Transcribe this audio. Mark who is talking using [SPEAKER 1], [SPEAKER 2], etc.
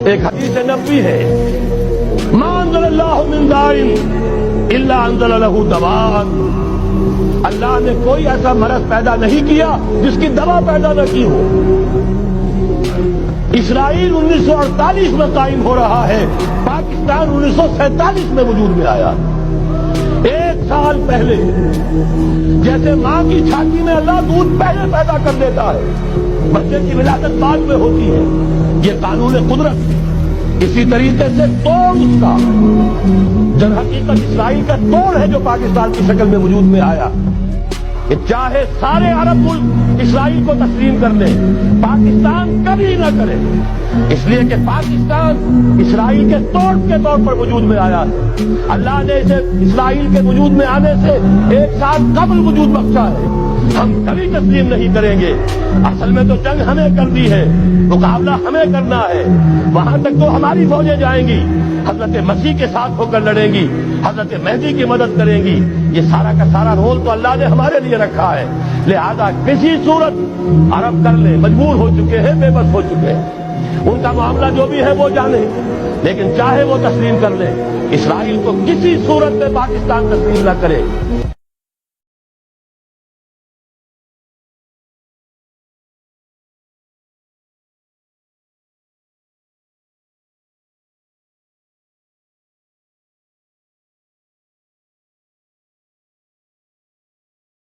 [SPEAKER 1] ایک حدیث نبوی ہے، ما انزل اللہ من داء الا انزل لہ دواء، اللہ نے کوئی ایسا مرض پیدا نہیں کیا جس کی دوا پیدا نہ کی ہو۔ اسرائیل 1948 میں قائم ہو رہا ہے، پاکستان 1947 میں وجود میں آیا۔ ایک سال پہلے جیسے ماں کی چھاتی میں اللہ دودھ پہلے پیدا کر دیتا ہے، بچے کی ولادت بعد میں ہوتی ہے، یہ قانون قدرت ہے۔ اسی طریقے سے توڑ اس کا در حقیقت اسرائیل کا توڑ ہے جو پاکستان کی شکل میں وجود میں آیا کہ چاہے سارے عرب ملک اسرائیل کو تسلیم کر لیں، پاکستان کبھی نہ کرے، اس لیے کہ پاکستان اسرائیل کے توڑ کے طور پر وجود میں آیا ہے۔ اللہ نے اسے اسرائیل کے وجود میں آنے سے ایک سال قبل وجود بخشا ہے، ہم کبھی تسلیم نہیں کریں گے۔ اصل میں تو جنگ ہمیں کر دی ہے، مقابلہ ہمیں کرنا ہے، وہاں تک تو ہماری فوجیں جائیں گی، حضرت مسیح کے ساتھ ہو کر لڑیں گی، حضرت مہدی کی مدد کریں گی۔ یہ سارا کا سارا رول تو اللہ نے ہمارے لیے رکھا ہے، لہذا کسی صورت عرب کر لیں، مجبور ہو چکے ہیں، بے بس ہو چکے ہیں، ان کا معاملہ جو بھی ہے وہ جانے، لیکن چاہے وہ تسلیم کر لیں، اسرائیل کو کسی صورت میں پاکستان تسلیم نہ کرے۔